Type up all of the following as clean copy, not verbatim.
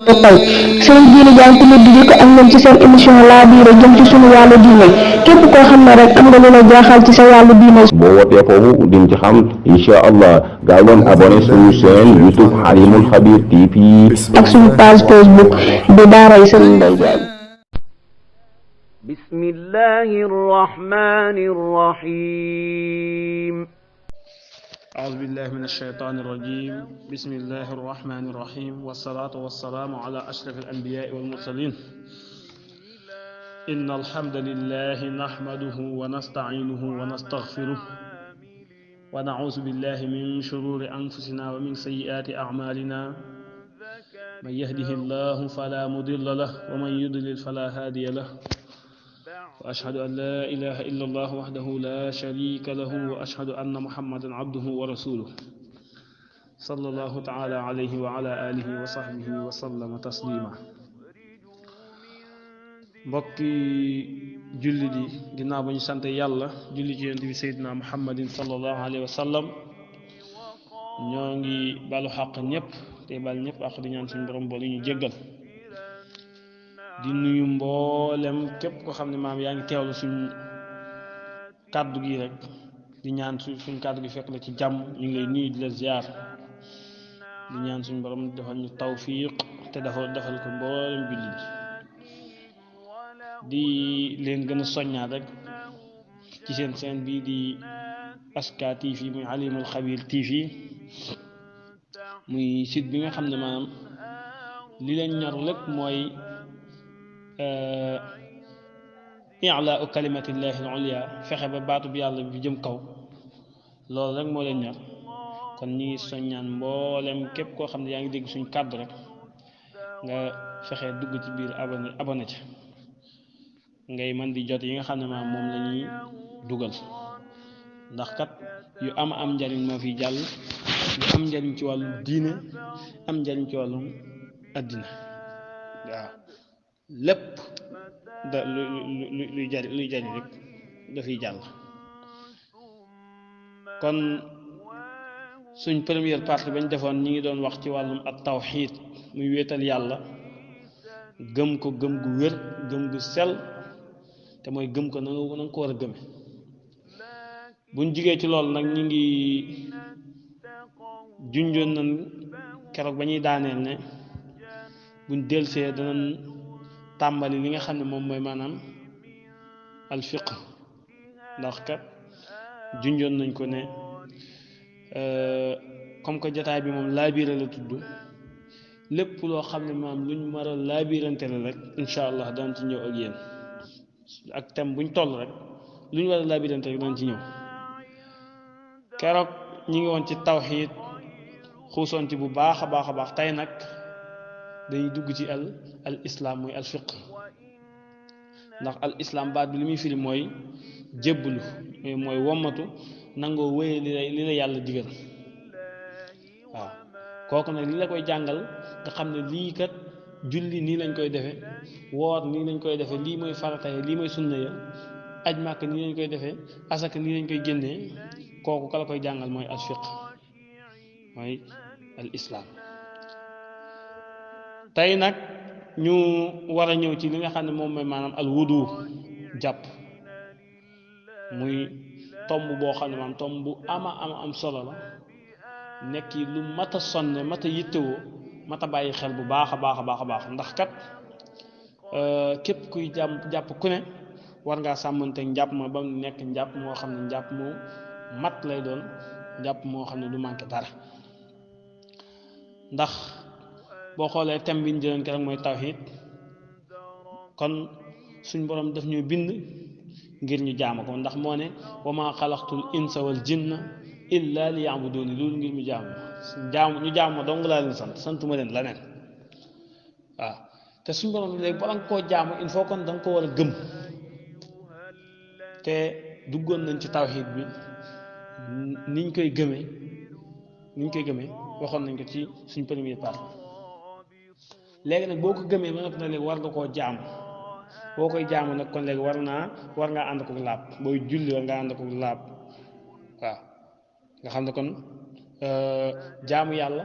tey seen diine jàng tamit di ko am nañ ci seen émission laa biire jëm ci sunu wàllu diine képp koo xam ne rek am nga lu la jaaxal ci sa wàllu diine boo wootee foofu diñ ci xam incha allah gaaw leen abonné suñu chaîne YouTube Halimul Khabir TV ak suñu page Facebook di daaray Serigne Mbaye Diagne. bismillahi rrahmani rrahim. أعوذ بالله من الشيطان الرجيم بسم الله الرحمن الرحيم والصلاة والسلام على أشرف الأنبياء والمرسلين إن الحمد لله نحمده ونستعينه ونستغفره ونعوذ بالله من شرور أنفسنا ومن سيئات أعمالنا من يهده الله فلا مضل له ومن يضلل فلا هادي له وأشهد أن لا إله إلا الله وحده لا شريك له وأشهد أن محمدا عبده ورسوله صلى الله تعالى عليه وعلى آله وصحبه وسلم تسليما. mbokki julli di ginnaaw ba ñu sant yàlla julli ci yonent bi Seydina Muhammadin sallallahu alayhi wa sallam ñoo ngi balu xaq ñëpp te bal ñëpp ak di ñaan suñu borom boole ñu jéggal di nuyu mboolem képp ko xam ne maam yaa ngi teewlu suñ kàddu gi rek di ñaan suñ kàddu gi fekk la ci jàmm ñu ngi lay nuyu di la ziar di ñaan suñ borom defal ñu tawfiq te defal ko mboolem jullit di leen gën a soññaat rek ci seen bii di Aska TV muy Halimul Khabir TV muy site bi nga xam ne maanaam li leen ñor lépp mooy i'laa kalimatillahi al-ulya fexe ba baatu bi yàlla bi jëm kaw loolu rek moo leen ñor kon ñi ngi soññaan mboolem képp koo xam ne yaa ngi dégg suñ kàddu rek nga fexe dugg ci biir abonné ca ngay mën di jot yi nga xam ne maam moom la ñuy dugal ndax kat yu am njariñ moo fi jàll yu am njariñ ci wàllu diine am njariñ ci wàllu addina waaw lépp da luy jariñ rek dafiy jàll. kon suñ première partie bañ defoon ñi ngi doon wax ci wàllum at tawxiid muy wéetal yàlla gëm ko gëm gu wér gëm gu sell te mooy gëm ko na nga ko war a gëme. buñ jigee ci loolu nag ñi ngi junjoon nañ keroog ba ñuy daaneel ne buñ delsee danañ tàmbali li nga xam ne moom mooy maanaam alfiq ndax kat junjoon nañ ko ne comme que jataay bi moom laabiire la tudd lépp loo xam ne maanaam luñ mar a laabirante la rek incha allah daan ci ñëw ak yéen ak thème buñ toll rek luñ war a laabirante rek daan ci ñëw. keroog ñi ngi woon ci tawxiid xuusoon ci bu baax a baax tey nag dañuy dugg ci al islam muy al fiq ndax al islam baat bi li muy firi mooy jébbalu mooy wommatu nangoo wéye li la yàlla digal waaw kooku nag li la koy jàngal nga xam ne lii kat julli nii lañ koy defe woor nii lañ koy defe lii mooy farata ya lii mooy sunna ya aj màkk nii lañ koy defe asaka nii lañ koy génnee kooku ka la koy jàngal mooy al fiq mooy al islam. tey nag ñu war a ñëw ci li nga xam ne moom mooy maanaam al wudu jàpp muy tomb boo xam ne maanaam tomb bu am solo la nekk yi lu mat a sonne mat a yittewoo mat a bàyyi xel bu baax a baax ndax kat képp kuy jàpp ku ne war ngaa sàmmanteeg njàpp ma ba mu nekk njàpp moo xam ne njàpp moo mat lay doon njàpp moo xam ne du manqué dara ndax boo xoolee thème bi ñu jëloon keroog mooy tawxiid kon suñ borom daf ñu bind ngir ñu jaamu ko ndax moo ne wa maa xalaqtul insa wal jinna illa li ya'buduni loolu ngir ñu jaamu ma dong laa leen santuma leen leneen waaw te suñ borom léegi bala nga koo jaamu il faut kon da nga ko war a gëm te duggoon nañ ci tawxiid bi niñ koy gëmee waxoon nañ ko ci suñ première partie léegi nag boo ko gëmee ba noppi nag léegi war nga koo jaamu boo koy jaamu nag kon léegi war ngaa ànd ko laab booy julli war ngaa ànd ko laab waaw nga xam ne kon jaamu yàlla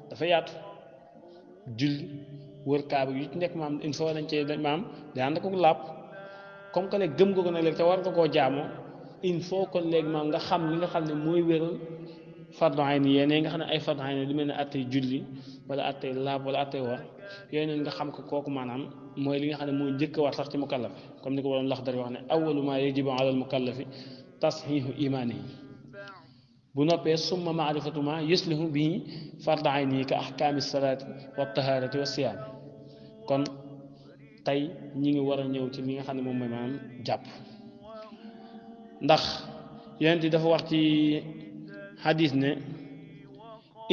dafa yaatu julli wër kaaba yu ci nekk maam il faut dañ cee maam day ànd ko laab comme que léegi gëm nga ko nag léegi te war nga koo jaamoo il faut kon léegi maam nga xam li nga xam ne mooy wéral fardu ayni yéen nga xam ne ay fardu ayni lu mel ne attey julli wala attey laab wala attey war yooyu noonu nga xam ko kooku maanaam mooy li nga xam ne mooy njëkk a war sax ci mukallaf comme ni ko waroon Laxdari wax ne awwalu maa yajibu ala al mukallafi tasxiixu imaanihi bu noppee summa maarifatu ma yuslihu bihi fardu ayni ka ahkaami salaati wa tahaarati wa siyaam kon tey ñi ngi war a ñëw ci li nga xam ne moom mooy maanaam jàpp ndax yonent dafa wax ci xadis ne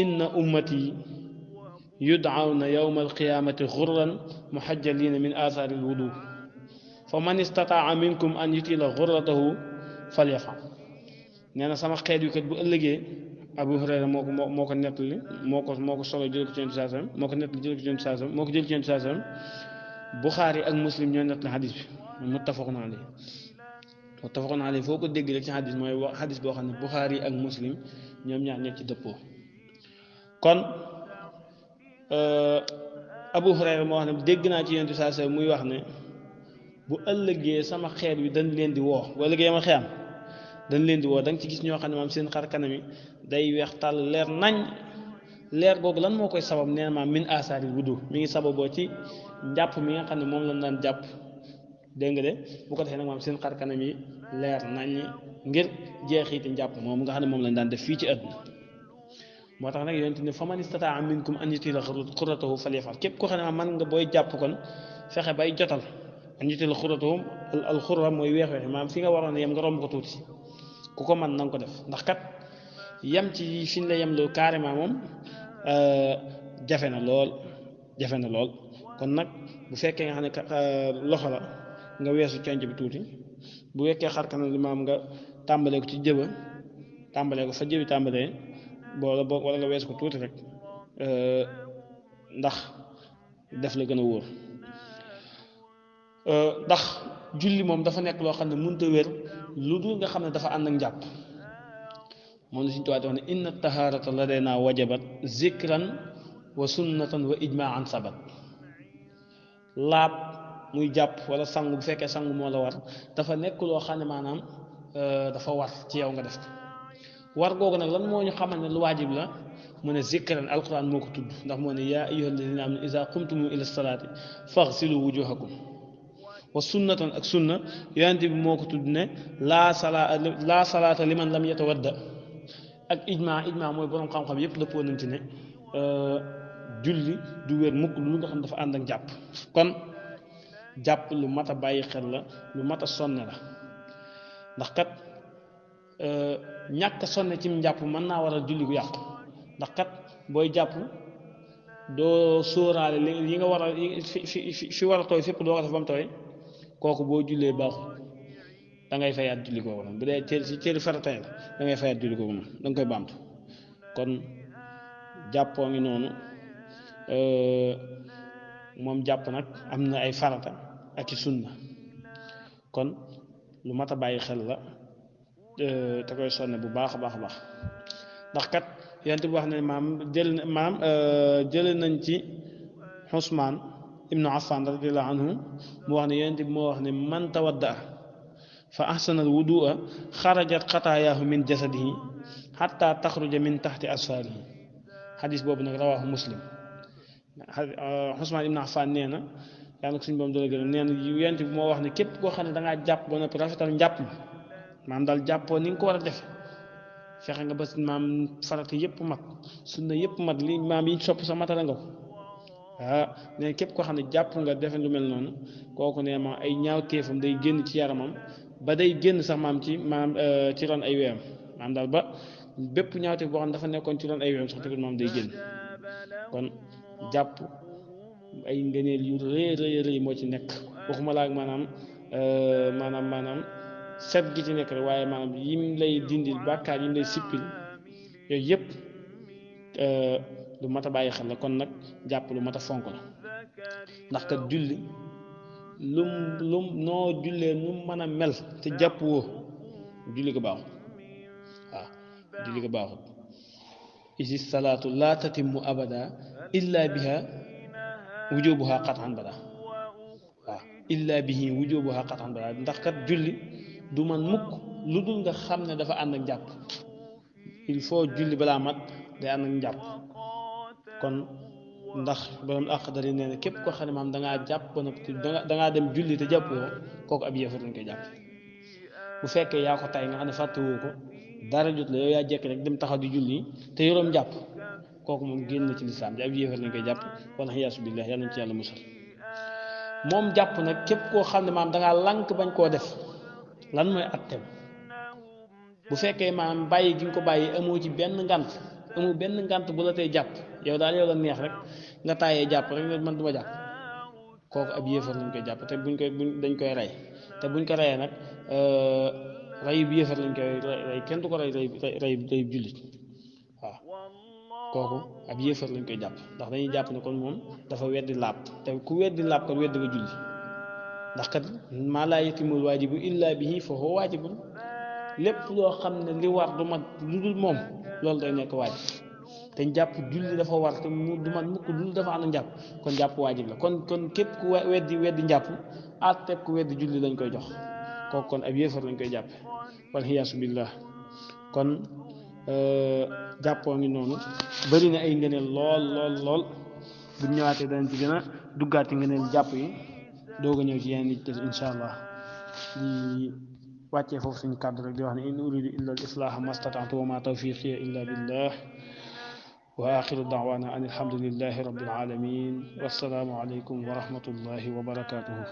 inna ummati yud'awna yawma alqiyamati xurran muhajjalina min athari alwudu fa man istataa minkum an yutila xurratahu falyafal nee na sama xeet yu kat bu ëllëgee Abu Hurayra moo ko nettali moo ko solo jël ko ci Yonent sallam moo ko nettali jël ko ci Yonent sallam moo ko jël ci Yonent sallam Buxaari ak Muslim ñoo nettali xadis bi muttafaqun alayhi foo ko dégg rek ci xadis mooy wax xadis boo xam ne Buxaari ak Muslim ñoom ñaar ñoo ci dëppoo kon Abu Hurayra moo wax ne dégg naa ci Yonent sallam muy wax ne bu ëllëgee sama xeet wi dañ leen di woo bu ëllëgee ma xiyam dañ leen di woo da nga ci gis ñoo xam ne maam seen xar kanam yi day weex tàll leer nañ leer googu lan moo koy sabab nee na maam min asaari wudu mi ngi sababoo ci njàpp mi nga xam ne moom lañ daan jàpp dégg nga de bu ko defee nag maam seen xar kanam yi leer nañ ngir jeexiiti njàpp moom nga xam ne moom lañ daan def fii ci àdduna moo tax nag yonent ne fa man istataa minkum an yutila xurratahu falyafal képp koo xam ne man nga booy jàpp kon fexe bay jotal an yutila xurratahu al xurra mooy weex weex maam fi nga waroon yem nga romb ko tuuti ku ko man na nga ko def ndax kat yem ci fi ñu la yem loolu carrément moom jafe na lool kon nag bu fekkee nga xam ne loxo la nga weesu conc bi tuuti bu fekkee xar kanam li maam nga tàmbalee ko ci jëba tàmbalee ko fa jëbi tàmbalee wala nga weesu ko tuuti rek ndax def la gën a wóor ndax julli moom dafa nekk loo xam ne mënut a wér lu dul nga xam ne dafa ànd ak njàpp moom la suñu tuwaat wax ne inna taharata ladayna wajabat zikran wa sunnatan wa ijmaan sabat laab muy jàpp wala sangu bu fekkee sangu moo la war dafa nekk loo xam ne maanaam dafa war ci yow nga def ko war googu nag lan moo ñu xamal ne lu waajib la mu ne zikran alquran moo ko tudd ndax moo ne yaa ayyuha alladina amanu iza qumtum ila salaati faghsilu wujuhakum wa sunnatan ak sunna yonent bi moo ko tudd ne laa salaata liman lam yatawadda ak ijma mooy borom xam-xam yépp dëppoo nañ ci ne julli du wér mukk lu nga xam dafa ànd ak jàpp kon jàpp lu mat a bàyyi xel la lu mat a sonne la ndax kat ñàkk sonne ci njàpp mën naa waral julli gu yàqu ndax kat booy jàpp doo sóoraale yi nga war a fi war a tooy fépp doo ko def ba mu tooy kooku boo jullee baaxul da ngay fayaat julli googu noonu bu dee ci cëri farata la da ngay fayaat julli googu noonu da nga koy baamtu kon jàppoo ngi noonu moom jàpp nag am na ay farata ak i sunna kon lu mat a bàyyi xel la te koy sonne bu baax a baax a baax ndax kat yonent bi wax ne jële nañ ci Usmaan ibnu Affan radiyallahu anhu mu wax ne yonent bi moo wax ne man tawadda fa ahsana alwudua xarajat xataayaahu min jasadihi xatta taxruja min taxti asfaarihi xadis boobu nag rawaahu Muslim Usmaan ibnu Affan nee na yàlla nag suñu boom dola gërëm nee na yonent bi moo wax ne képp koo xam ne dangaa jàpp ba noppi rafetal njàpp ma maam daal jàppoo ni nga ko war a defe fexe nga ba maam farata yëpp mat sunna yëpp mat li maam yi sopp sa matala nga ko ne képp koo xam ne jàpp nga defe lu mel noonu kooku ne ma ay ñaaw téefam day génn ci yaramam ba day génn sax maam ci ron ay weyam maam daal ba bépp ñaaw téef boo xam ne dafa nekkoon ci ron ay weyam sax tamit maam day génn kon jàpp ay ngëneel yu rëy moo ci nekk waxuma laa maanaam set gi ci nekk rek waaye maanaam yim lay dindil bàkkaar yim lay sippil yooyu yëpp lu mat a bàyyi xel la kon nag jàpp lu mat a fonk la ndax kat julli lum noo jullee nu mën a mel te jàpp woo julli ko baaxul waaw julli ko baaxul isi salaatu laa tatimmu abada illa biha wujubuha qat'an bada waaw illa bihi wujubuha qat'an bada ndax kat julli du man mukk lu dul nga xam ne dafa ànd ak njàpp il faut julli balaa mat day ànd ak njàpp kon ndax borom Axdari nee na képp koo xam ne maam dangaa jàpp ba noppi dangaa dem julli te jàppoo kooku ab yéefar lañ koy jàpp bu fekkee yaa ko tay nga xam ne fàttewoo ko dara jot la yow yaa jekk rek dem taxaw di julli te yoroom jàpp kooku moom génn na ci lislaam ji ab yéefar lañ koy jàpp wala xiyaasu billah yàlla nañ ci yàlla musal moom jàpp nag képp koo xam ne maam dangaa lànk bañ koo def lan mooy atteem bu fekkee maam bàyyi gi nga ko bàyyi amoo ci benn ngant bu la tey jàpp yow daal yow la neex rek nga taayee jàpp rek man du ma jàpp kooku ab yéefar lañ koy jàpp te dañ koy rey te buñ ko reyee nag rey bu yéefar lañ koy rey kenn du ko rey jullit waaw kooku ab yéefar lañ koy jàpp ndax dañuy jàpp ne kon moom dafa weddi laab te ku weddi laab kon weddi nga julli ndax kat maa laa yatimul waajibu illa bihi fa huwa waajibun lépp loo xam ne li war du mat lu dul moom loolu day nekk waajib te jàpp julli dafa war te mu du mat mukk lu dul dafa ànd njàpp kon jàpp waajib la kon képp ku weddi njàpp àtte ku weddi julli lañ koy jox kooku kon ab yéefar lañ koy jàpp wal xiyaasu billah kon jàppoo ngi noonu bari na ay ngëneel lool bu ñëwaatee danañ ci gën a duggaat ci ngëneel jàpp yi doog a ñëw ci yeneen nit insha allah di wàccee foofu suñu kàddu rek di wax ne in uridu illa al islaaha mastata'tu wa ma tawfiqi illa billah wa axiru da'wana an alhamdulillahi rabbil alamin wassalaamu alaykum wa rahmatullahi wa barakatuhu